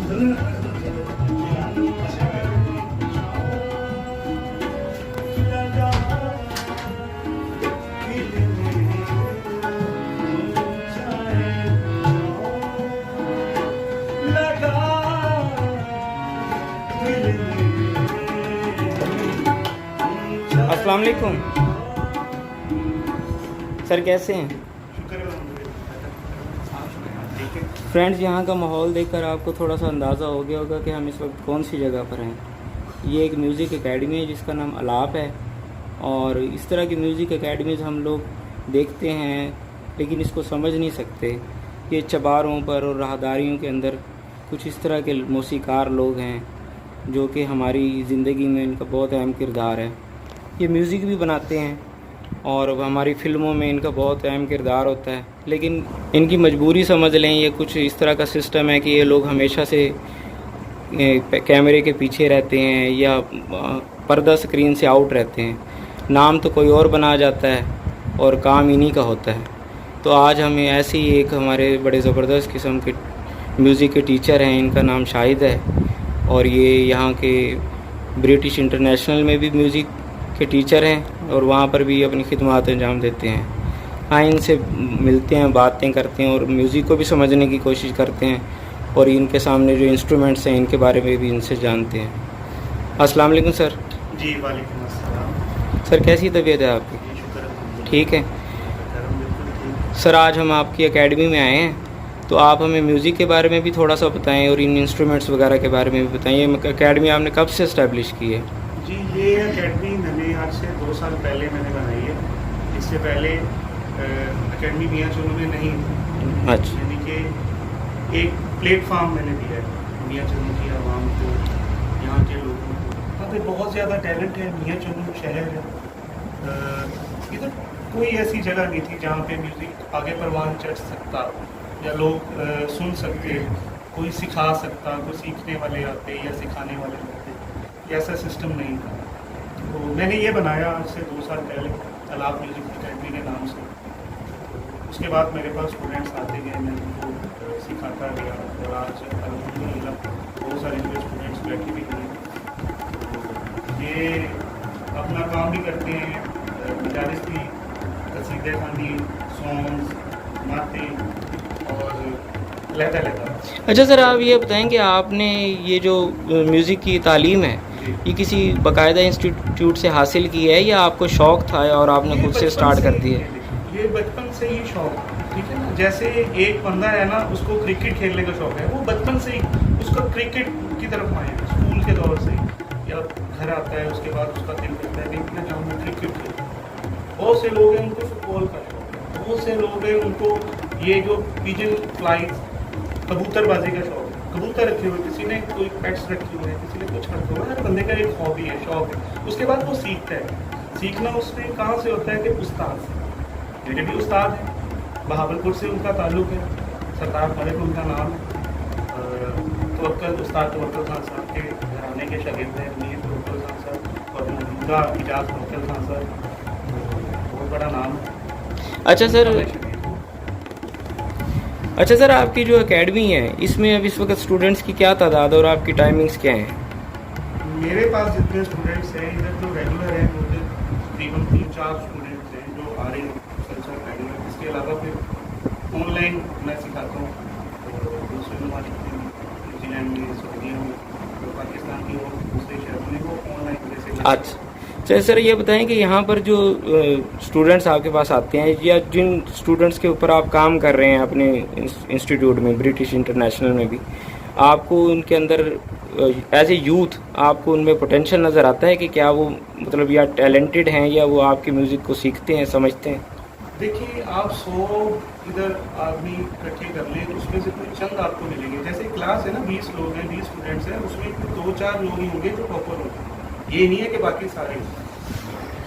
अस्सलाम वालेकुम सर, कैसे हैं? फ्रेंड्स, यहाँ का माहौल देखकर आपको थोड़ा सा अंदाज़ा हो गया होगा कि हम इस वक्त कौन सी जगह पर हैं। ये एक म्यूज़िक एकेडमी है जिसका नाम अलाप है, और इस तरह की म्यूज़िक एकेडमीज़ हम लोग देखते हैं लेकिन इसको समझ नहीं सकते। ये चबारों पर और राहदारियों के अंदर कुछ इस तरह के मौसीकार लोग हैं जो कि हमारी ज़िंदगी में इनका बहुत अहम किरदार है। ये म्यूज़िक भी बनाते हैं और हमारी फ़िल्मों में इनका बहुत अहम किरदार होता है, लेकिन इनकी मजबूरी समझ लें। ये कुछ इस तरह का सिस्टम है कि ये लोग हमेशा से कैमरे के पीछे रहते हैं या पर्दा स्क्रीन से आउट रहते हैं। नाम तो कोई और बना जाता है और काम इन्हीं का होता है। तो आज हमें ऐसे ही एक हमारे बड़े ज़बरदस्त किस्म के म्यूज़िक के टीचर हैं, इनका नाम शाहिद है, और ये यहाँ के ब्रिटिश इंटरनेशनल में भी म्यूज़िक के टीचर हैं और वहाँ पर भी अपनी खिदमत अंजाम देते हैं। हाँ, इनसे मिलते हैं, बातें करते हैं और म्यूज़िक को भी समझने की कोशिश करते हैं, और इनके सामने जो इंस्ट्रूमेंट्स हैं इनके बारे में भी इनसे जानते हैं। अस्सलाम वालेकुम सर। जी वालेकुम अस्सलाम। सर, कैसी तबीयत है आपकी? ठीक है सर, आज हम आपकी एकेडमी में आए हैं, तो आप हमें म्यूज़िक के बारे में भी थोड़ा सा बताएं और इन इंस्ट्रूमेंट्स वगैरह के बारे में भी बताएं। ये एकेडमी आपने कब से इस्टेब्लिश की है? जी, ये एकेडमी मैंने आज से 2 साल पहले मैंने बनाई है। इससे पहले एकेडमी मियाँ चुनू में नहीं थी। अच्छा। यानी कि एक प्लेटफार्म मैंने दिया है मियाँ चुनू की आवाम को, यहाँ के लोगों को। यहाँ पे बहुत ज़्यादा टैलेंट है। मियाँ चुनू शहर है, इधर कोई ऐसी जगह नहीं थी जहाँ पे म्यूज़िक आगे परवान चढ़ सकता या लोग सुन सकते, कोई सिखा सकता, कोई सीखने वाले आते या सिखाने वाले आते। ऐसा सिस्टम नहीं था। तो मैंने ये बनाया आज से 2 साल पहले अलाप म्यूज़िक एकेडमी के नाम से। उसके बाद मेरे पास स्टूडेंट्स आते गए, मैं उनको सिखाता गया, और आज अल्हम्दुलिल्लाह बहुत सारे मेरे स्टूडेंट्स बैठे भी हैं। ये अपना काम भी करते हैं, मजालिस भी, कसीदे खानी, सॉन्ग्स, नाते और लहदा। अच्छा सर, आप ये बताएं कि आपने ये जो म्यूज़िक की तालीम है ये किसी बाकायदा इंस्टीट्यूट से हासिल की है या आपको शौक़ था और आपने खुद से स्टार्ट कर दी है? ये बचपन से ही शौक़, ठीक है ना। जैसे एक बंदा है ना, उसको क्रिकेट खेलने का शौक़ है, वो बचपन से ही उसका क्रिकेट की तरफ माइल है, स्कूल के दौर से ही। या घर आता है, उसके बाद उसका दिल करता है कि मैं चाहूँगा क्रिकेट खेलूँ। बहुत से लोग हैं उनको फुटबॉल का शौक़ है, बहुत से लोग हैं उनको ये जो पिजन फ्लाई कबूतरबाजी का शौक़ है, कबूतर रखे हुए, किसी ने कोई पेट्स रखे हुए हैं, किसी ने कुछ रखे हुए हैं। हर बंदे का एक हॉबी है, शौक़ है। उसके बाद वो सीखता है। सीखना उसमें कहाँ से होता है कि उस्ताद से। मेरे भी उस्ताद हैं, बहावलपुर से उनका ताल्लुक़ है, सरदार मलिक उनका नाम है। उस्ताद तवक्कुल खान साहब के घराने के शागिर्द हैं मीर तवक्कुल खान साहब, और मौजूदा इजाज़ तवक्कुल खान साहब, बहुत बड़ा नाम है। अच्छा सर, आपकी जो एकेडमी है इसमें अब इस वक्त स्टूडेंट्स की क्या तादाद और आपकी टाइमिंग्स क्या हैं? मेरे पास जितने स्टूडेंट्स हैं इधर जो रेगुलर हैं वो तकरीबन 3-4 स्टूडेंट्स हैं जो आ रहे हैं मुसलसल रेगुलर। इसके अलावा फिर ऑनलाइन मैं सिखाता हूँ दूसरे ममालिक में, न्यूजीलैंड में, सऊदीया में, तो पाकिस्तान की और दूसरे शहरों में वो ऑनलाइन जैसे। अच्छा चलिए सर, ये बताएं कि यहाँ पर जो स्टूडेंट्स आपके पास आते हैं या जिन स्टूडेंट्स के ऊपर आप काम कर रहे हैं अपने इंस्टीट्यूट में, ब्रिटिश इंटरनेशनल में भी, आपको उनके अंदर एज ए यूथ आपको उनमें पोटेंशियल नज़र आता है कि क्या वो मतलब या टैलेंटेड हैं या वो आपके म्यूज़िक को सीखते हैं, समझते हैं? देखिए, आप 100 इधर आदमी इकट्ठे कर लें तो उसमें से कोई चंद आपको मिलेंगे। जैसे क्लास है ना, 20 लोग हैं, 20 स्टूडेंट्स हैं, उसमें 2-4 लोग ही होंगे जो टॉपर होंगे। ये नहीं है कि बाकी सारे,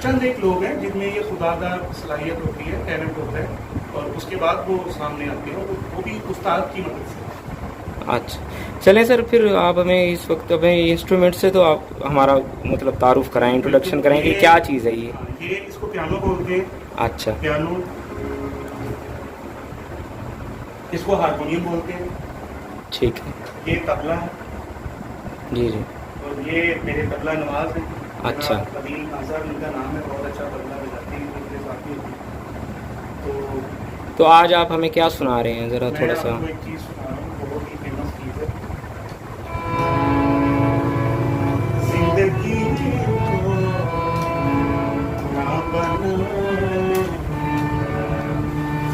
चंद एक लोग हैं जिनमें ये खुदादार सलाहियत होती है, टैलेंट होता है, और उसके बाद वो सामने आते हैं, वो भी उस्ताद की मदद से। अच्छा चलें सर, फिर आप हमें इस वक्त हमें इंस्ट्रूमेंट से तो आप हमारा मतलब तारुफ कराएं, इंट्रोडक्शन कराएं कि क्या चीज़ है ये इसको पियानो बोलते हैं। अच्छा, पियानो, इसको हारमोनियम बोलते हैं, ठीक है। ये तबला है जी जी। और ये मेरे तबला नवाज है। अच्छा। कदीम आज़ाद इनका नाम है, बहुत अच्छा तबला बजाते हैं, उनके साथ ही। तो आज आप हमें क्या सुना रहे हैं, ज़रा थोड़ा सा। मैं आपको एक चीज़ सुना रहा हूँ, बहुत ही फेमस चीज़ है। जिंदगी को ना बनाने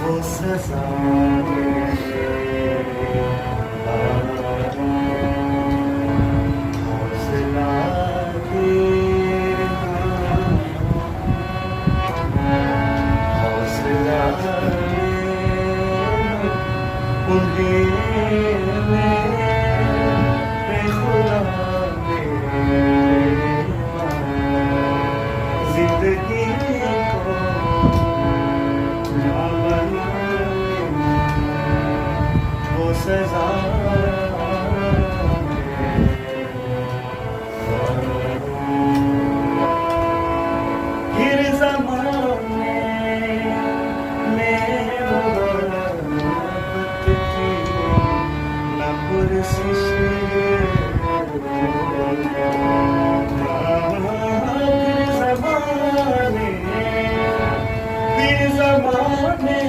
वो सजा जिंदगी को ना बनाने वो सजा फिर ज़माने में मोहब्बत की न पुरसिश फिर ज़माने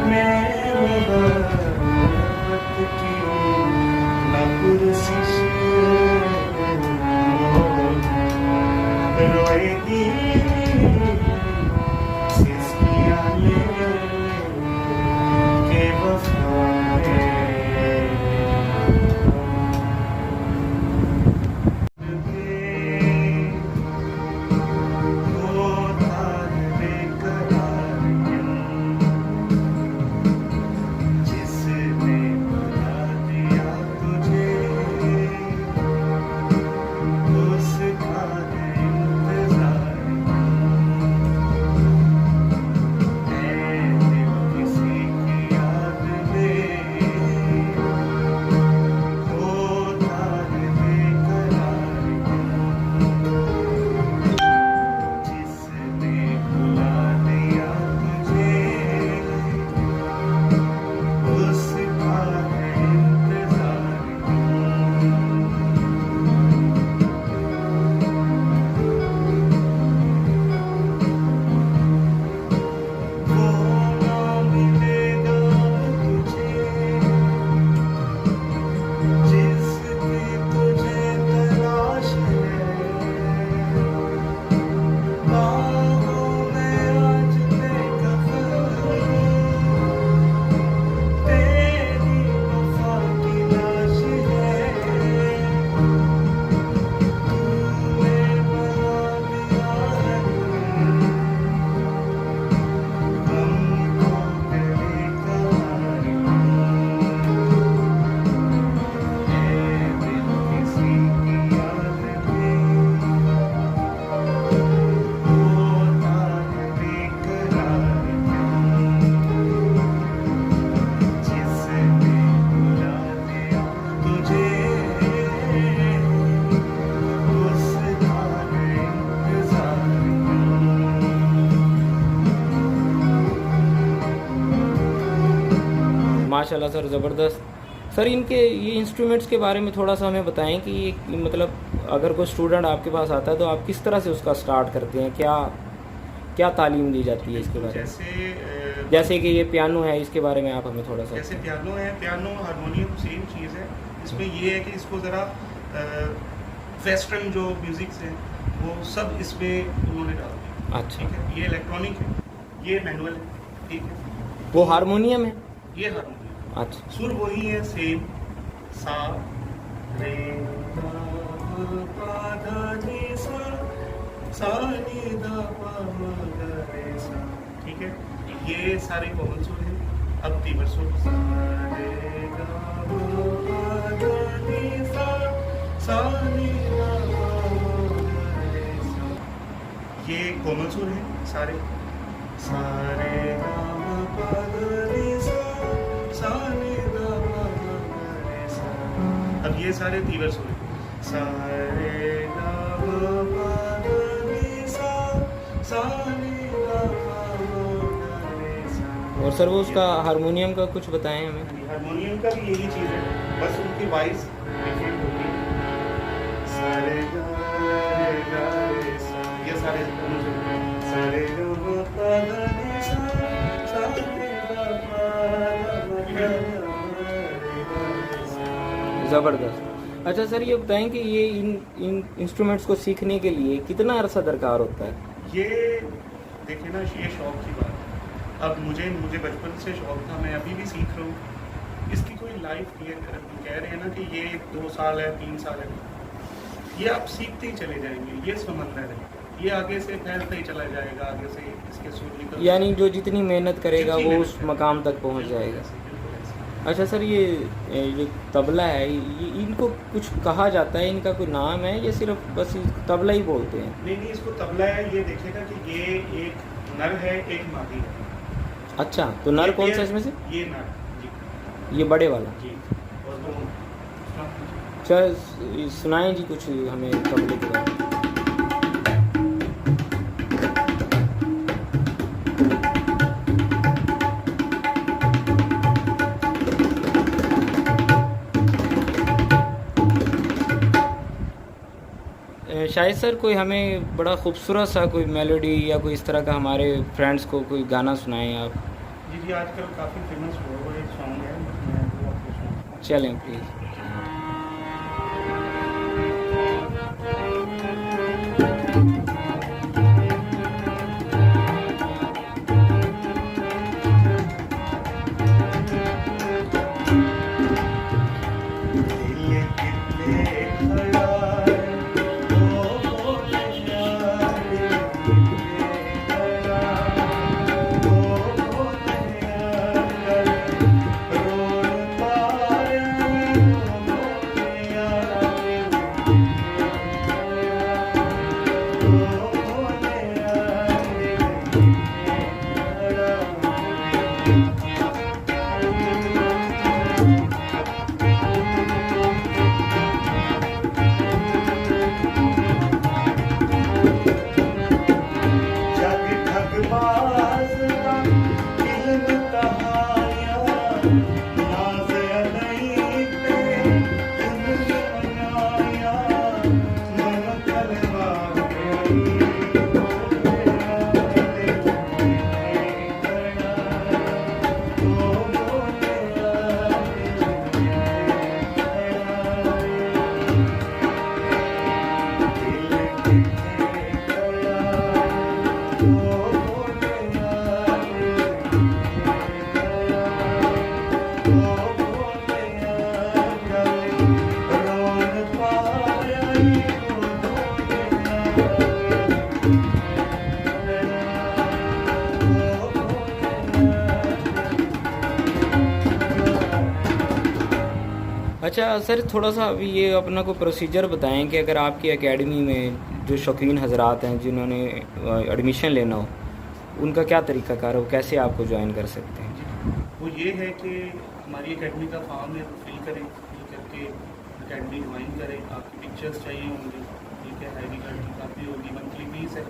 में मोहब्बत की न पुरसिश रोएगी सिसकियाँ ले के वफ़ा माशाल्लाह सर, ज़बरदस्त। सर इनके ये इंस्ट्रूमेंट्स के बारे में थोड़ा सा हमें बताएं कि ये मतलब अगर कोई स्टूडेंट आपके पास आता है तो आप किस तरह से उसका स्टार्ट करते हैं, क्या क्या तालीम दी जाती है इसके बारे में। जैसे कि ये पियानो है, इसके बारे में आप हमें थोड़ा सा। जैसे पियानो है, पियानो हारमोनियम सेम चीज़ है। इसमें ये है कि इसको ज़रा वेस्टर्न जो म्यूज़िक्स हैं वो सब इसमें उन्होंने डाल दिया। अच्छा। ठीक है, ये इलेक्ट्रॉनिक है, ये मैनुअल है। ठीक है, वो हारमोनियम है। ये हारमोनियम। अच्छा। सुर वही है सेम, सा रे पा धा नी सा नी धा पा मा गा रे सा। ठीक है, ये सारे कॉमन सुर हैं। अब तीवर सुर सा रे गा पा धा नी सा नी धा पा मा गा रे सा। ये कॉमन सुर हैं सारे, सा रे गा पा धा नी सा नी धा पा मा गा रे सा। अब ये सारे तीवर सुर हैं, सा रे गा पा धा नी सा नी धा पा मा गा रे सा। और सर वो उसका हारमोनियम का कुछ बताएं हमें। हारमोनियम का भी यही चीज़ है, बस उनकी वॉइस डिफरेंट होगी। सारे गा रे सा, ये सारे सारे गा मा पा धा नि सा, सा रे गा पा धा मा पा धा रे गा रे सा। ज़बरदस्त। अच्छा सर ये बताएं कि ये इन इंस्ट्रूमेंट्स को सीखने के लिए कितना अरसा दरकार होता है? ये देखिए ना, ये शौक की बात है। अब मुझे बचपन से शौक था, मैं अभी भी सीख रहा हूँ। इसकी कोई लाइफ क्लियर कह रहे हैं ना कि ये 2 साल है, 3 साल है, ये आप सीखते ही चले जाएंगे। ये समंदर है, ये आगे से फैलता ही चला जाएगा, आगे से इसके सुर निकल, यानी जो जितनी मेहनत करेगा जितनी वो मेहनत उस करेगा, मकाम तक पहुंच बिल्कुल जाएगा। ऐसे, बिल्कुल ऐसे। अच्छा सर ये तबला है, ये इनको कुछ कहा जाता है, इनका कोई नाम है या सिर्फ बस तबला ही बोलते हैं? नहीं, इसको तबला है। ये देखिएगा कि ये एक नर है, एक मादी है। अच्छा तो नर ये कौन सा पेयर- इसमें से? ये नर जी ये बड़े वाला। जी। और दोनों चल सुनाएं जी कुछ हमें तबले के बारे में। शायद सर कोई हमें बड़ा खूबसूरत सा कोई मेलोडी या कोई इस तरह का हमारे फ्रेंड्स को कोई गाना सुनाएं आप। जी आजकल काफ़ी फेमस हुआ एक सॉन्ग है, मैं वो आपको सुनाऊंगा। चलें प्लीज़। अच्छा सर थोड़ा सा अभी ये अपना कोई प्रोसीजर बताएं कि अगर आपकी एकेडमी में जो शौकीन हजरात हैं जिन्होंने एडमिशन लेना हो, उनका क्या तरीक़ाकार है, वो कैसे आपको ज्वाइन कर सकते हैं? वो ये है कि हमारी एकेडमी का फॉर्म है, फिल करें, फिल करके एकेडमी ज्वाइन करें। आपकी पिक्चर्स चाहिए होंगी, ठीक है, ID कार्ड की कापी होगी, मंथली फीस है,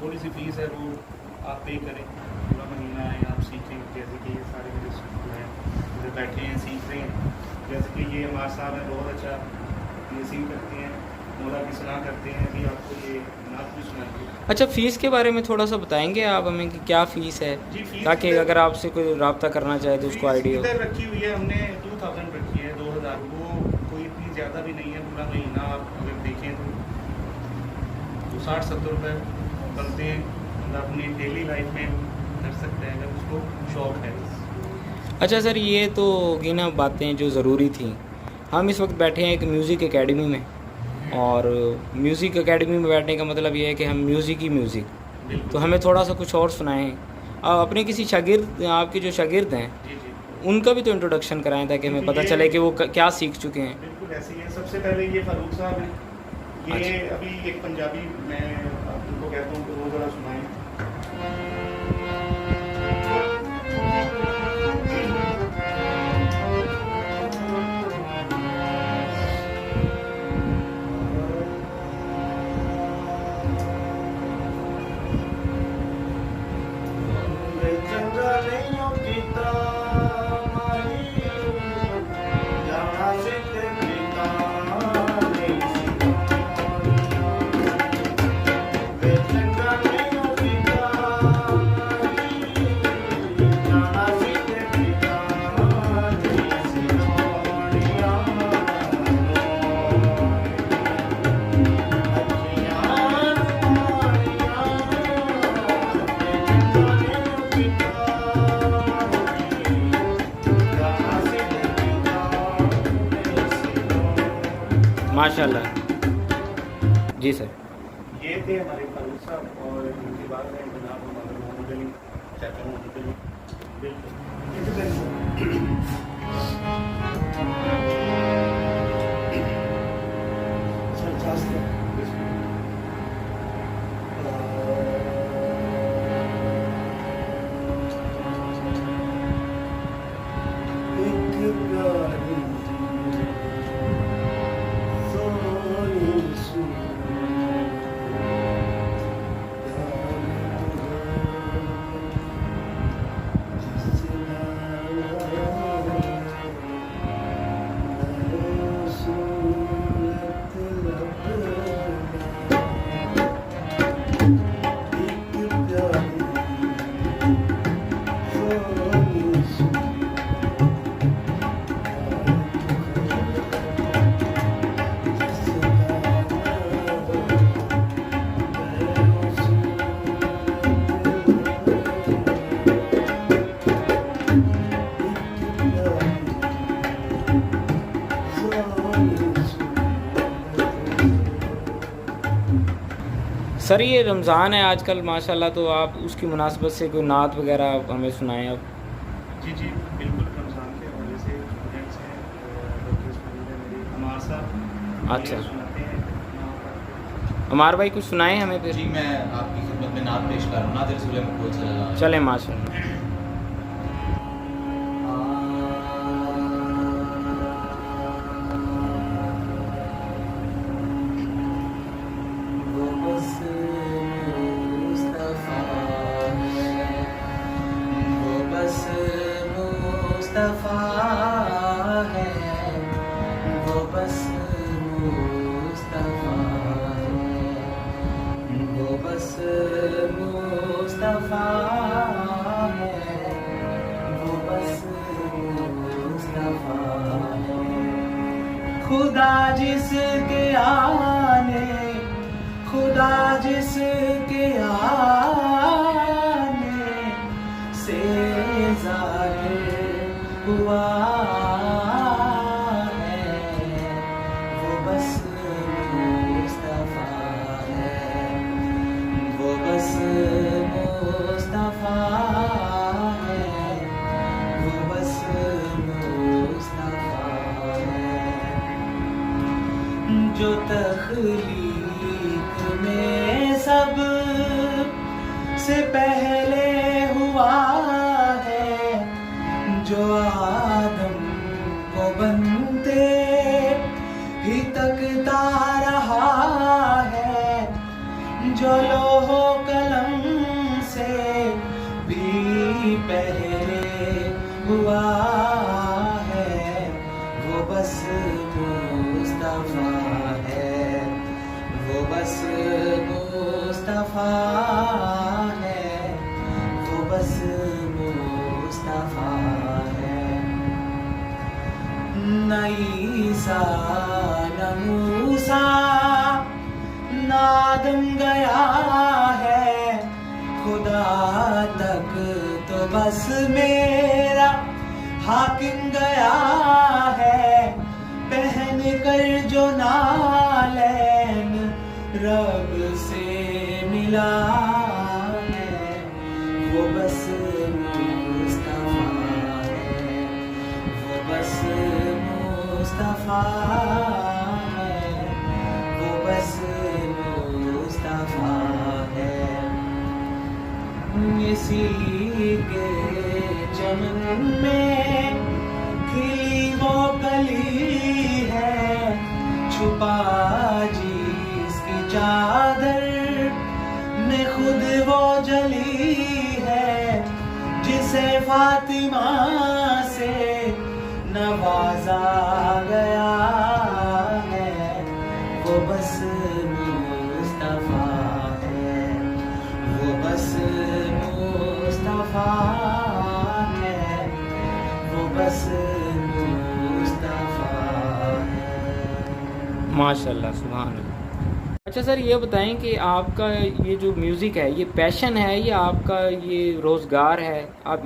थोड़ी सी फीस है, वो आप पे करें। पूरा महीना है, आप सीखें। जैसे कि ये सारे मेरे स्टूडेंट हैं इधर बैठे हैं, सीख रहे हैं। जैसे कि ये हमारे साहब हैं, बहुत अच्छा म्यूजिक करते हैं, मौला की सलाह करते हैं, अभी आपको ये नात भी सुनाएंगे। अच्छा फ़ीस के बारे में थोड़ा सा बताएंगे आप हमें कि क्या फ़ीस है, जी, फीस ताकि इधर- अगर आपसे कोई रब्ता करना चाहे तो उसको आइडिया हो। इधर रखी हुई है हमने 2000 रखी है, 2000। वो कोई इतनी ज़्यादा भी नहीं है। पूरा महीना आप अगर देखें तो 60-70 रुपये बनते हैं, मतलब अपनी डेली लाइफ में कर सकते हैं अगर उसको शौक है। अच्छा सर ये तो होगी ना बातें जो ज़रूरी थी। हम इस वक्त बैठे हैं एक म्यूज़िक एकेडमी में, और म्यूज़िक एकेडमी में बैठने का मतलब ये है कि हम म्यूज़िक ही म्यूज़िक, बिल्कुल। तो हमें थोड़ा सा कुछ और सुनाएं। अपने किसी शागिर्द, आपके जो शागिर्द हैं जी जी, उनका भी तो इंट्रोडक्शन कराएं ताकि हमें पता चले कि वो क्या सीख चुके हैं। बिल्कुल ऐसे ही है। सबसे पहले ये फारूक साहब हैं, ये अच्छा। अभी एक पंजाबी मैं उनको कहता हूँ कि वो ज़रा सुनाएं। माशाल्लाह। जी सर। ये थे हमारे फारूक साहब और इनके बाद हैं जनाब हमारे मोहम्मद अली, चाचा मोहम्मद अली। सर ये रमज़ान है आजकल माशाल्लाह, तो आप उसकी मुनासबत से कोई नात वगैरह हमें सुनाएं आप। जी जी बिल्कुल, रमज़ान के हवाले से स्टूडेंट्स हैं, डॉक्टर स्टूडेंट हैं मेरे अमार साहब। अच्छा। सुनाते हैं अमार भाई कुछ सुनाएं हमें फिर। जी मैं आपकी खिदमत में नात पेश कर रहा हूँ, नात रसूल मकबूल सल्लल्लाहु अलैहि वसल्लम। चलें माशाल्लाह। खुदा जिसके आने, खुदा जिसके आने से ज़ाहिर हुआ है, वो बस मुस्तफ़ा है, वो बस मुस्तफ़ा है, वो बस मुस्तफ़ा है। जो तख्लीक में सब से पहले हुआ है, जो आदम को बनते ही तकता रहा है, जो लोहो कलम से भी पहले हुआ है, वो बस मुस्तफ़ा है, वो बस मुस्तफ़ा है, वो बस मुस्तफ़ा है। न ईसा न मूसा न आदम गया है, खुदा तक तो बस मेरा हाकिम गया है, पहन कर जो नालैन रब से मिला है, वो बस मुस्तफ़ा है, वो बस मुस्तफ़ा है, वो बस मुस्तफ़ा है। इसी के चमन में खिली वो कली है, छुपा जिसकी चादर में खुद वो जली है, जिसे फातिमा से नवाजा गया है, वो बस मुस्तफ़ा है, वो बस मुस्तफ़ा है, वो बस मुस्तफ़ा है। माशाल्लाह सुभान अल्लाह। अच्छा सर ये बताएं कि आपका ये जो म्यूज़िक है ये पैशन है या आपका ये रोज़गार है, आप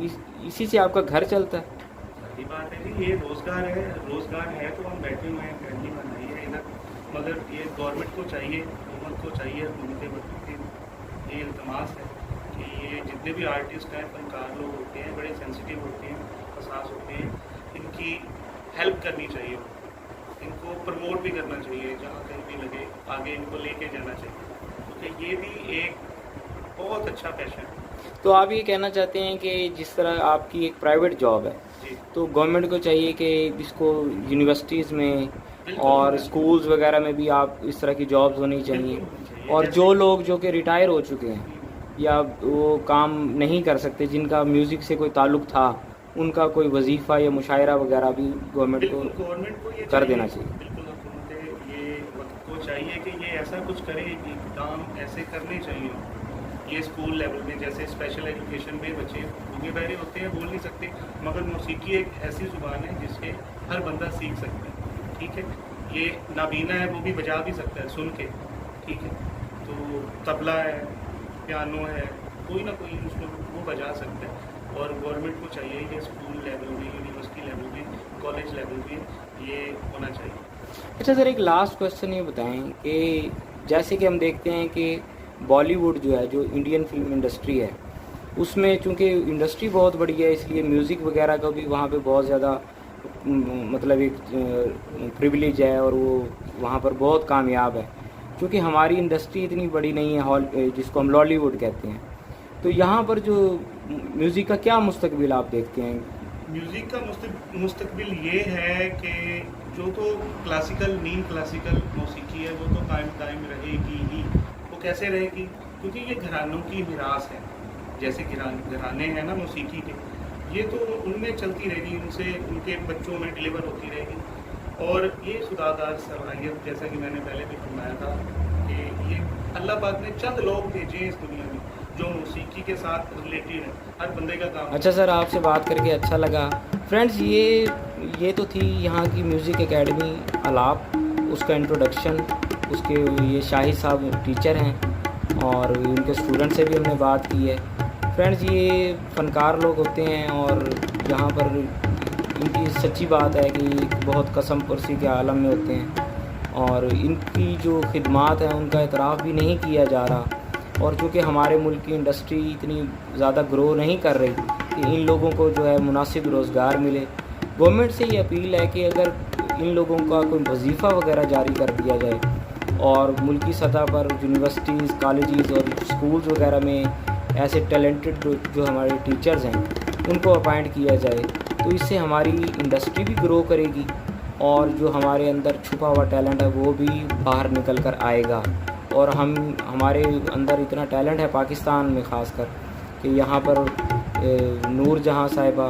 इसी से आपका घर चलता है? सही बात है जी, ये रोज़गार है तो हम बैठे हुए हैं, फैमिली बनाई है इधर, मगर ये गवर्नमेंट को चाहिए, हुकूमत को चाहिए, उनके वक्त ये इल्तमास है कि ये जितने भी आर्टिस्ट हैं, फनकार लोग होते हैं, बड़े सेंसिटिव होते हैं, हसास होते हैं, इनकी हेल्प करनी चाहिए, इनको प्रमोट भी करना चाहिए, जहाँ कहीं भी लगे आगे इनको लेके जाना चाहिए, क्योंकि ये भी एक बहुत अच्छा पैशन है। तो आप ये कहना चाहते हैं कि जिस तरह आपकी एक प्राइवेट जॉब है, जी तो गवर्नमेंट को चाहिए कि इसको यूनिवर्सिटीज़ में बिल्कुल और बिल्कुल। स्कूल्स वगैरह में भी आप इस तरह की जॉब्स होनी चाहिए। बिल्कुल होनी चाहिए। और जैसे- जो लोग जो कि रिटायर हो चुके हैं या वो काम नहीं कर सकते, जिनका म्यूज़िक से कोई ताल्लुक़ था, उनका कोई वजीफ़ा या मुशायरा वगैरह भी गवर्नमेंट बिल्कुल को गवर्नमेंट को ये कर देना चाहिए। बिल्कुल हुकूमत ये वक्त को चाहिए कि ये ऐसा कुछ करे, कि काम ऐसे करने चाहिए। ये स्कूल लेवल में, जैसे स्पेशल एजुकेशन में बच्चे भूखे बहरे होते हैं, बोल नहीं सकते, मगर मौसीकी एक ऐसी ज़ुबान है जिससे हर बंदा सीख सकता है, ठीक है। ये नाबीना है, वो भी बजा भी सकता है सुन के, ठीक है। तो तबला है, पियानो है, कोई ना कोई इंस्ट्रूमेंट वो बजा सकता है। और गवर्नमेंट को चाहिए कि स्कूल लेवल में, यूनिवर्सिटी लेवल में, कॉलेज लेवल में ये होना चाहिए। अच्छा सर, एक लास्ट क्वेश्चन ये बताएं कि जैसे कि हम देखते हैं कि बॉलीवुड जो है, जो इंडियन फिल्म इंडस्ट्री है, उसमें चूंकि इंडस्ट्री बहुत बड़ी है, इसलिए म्यूज़िक वगैरह का भी वहाँ पे बहुत ज़्यादा मतलब एक प्रिविलेज है और वो वहाँ पर बहुत कामयाब है। क्योंकि हमारी इंडस्ट्री इतनी बड़ी नहीं है, हॉल जिसको हम लॉलीवुड कहते हैं, तो यहाँ पर जो म्यूज़िक का क्या मुस्तकबिल आप देखते हैं? म्यूज़िक का मुस्तकबिल ये है कि जो तो क्लासिकल नीम क्लासिकल मौसीकी है, वो तो कायम रहेगी ही। वो कैसे रहेगी? क्योंकि ये घरानों की मिरास है, जैसे घराने हैं ना मौसीकी के, ये तो उनमें चलती रहेगी, उनसे उनके बच्चों में डिलीवर होती रहेगी। और ये खुदादार सलाहियत, जैसा कि मैंने पहले भी फरमाया था, कि ये अल्लाह पाक ने चंद लोग भेजे हैं इस दुनिया में जो मौसीकी के साथ रिलेटेड है, हर बंदे का काम। अच्छा सर, आपसे बात करके अच्छा लगा। फ्रेंड्स, ये तो थी यहाँ की म्यूज़िक एकेडमी अलाप, उसका इंट्रोडक्शन, उसके ये शाहिद साहब टीचर हैं और उनके स्टूडेंट से भी हमने बात की है। फ्रेंड्स, ये फ़नकार लोग होते हैं और यहाँ पर इनकी सच्ची बात है कि बहुत कसम पुरसी के आलम में होते हैं और इनकी जो खिदमात है उनका एतराफ़ भी नहीं किया जा रहा। और चूँकि हमारे मुल्क की इंडस्ट्री इतनी ज़्यादा ग्रो नहीं कर रही कि इन लोगों को जो है मुनासिब रोज़गार मिले। गवर्नमेंट से ये अपील है कि अगर इन लोगों का कोई वजीफ़ा वगैरह जारी कर दिया जाए और मुल्की सतह पर यूनिवर्सिटीज़, कॉलेजेस और स्कूल्स वगैरह में ऐसे टैलेंटेड जो हमारे टीचर्स हैं उनको अपॉइंट किया जाए, तो इससे हमारी इंडस्ट्री भी ग्रो करेगी और जो हमारे अंदर छुपा हुआ टैलेंट है वो भी बाहर निकल कर आएगा। और हमारे अंदर इतना टैलेंट है पाकिस्तान में ख़ासकर कि यहाँ पर नूर जहाँ साहिबा,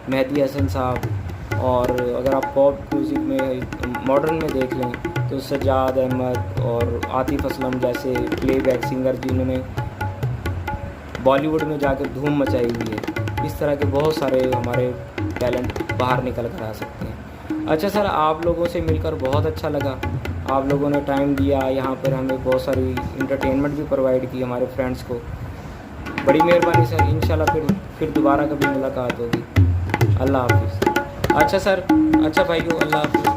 मेहदी हसन साहब, और अगर आप पॉप म्यूज़िक में मॉडर्न में देख लें तो सज्जाद अहमद और आतिफ़ असलम जैसे प्लेबैक सिंगर जिन्होंने बॉलीवुड में जाकर धूम मचाई हुई है, इस तरह के बहुत सारे हमारे टैलेंट बाहर निकल कर आ सकते हैं। अच्छा सर, आप लोगों से मिलकर बहुत अच्छा लगा। आप लोगों ने टाइम दिया, यहाँ पर हमें बहुत सारी इंटरटेनमेंट भी प्रोवाइड की हमारे फ्रेंड्स को। बड़ी मेहरबानी सर, इंशाल्लाह फिर दोबारा कभी मुलाकात होगी। अल्लाह हाफिज़। अच्छा सर, अच्छा भाइयों, अल्लाह हाफिज़।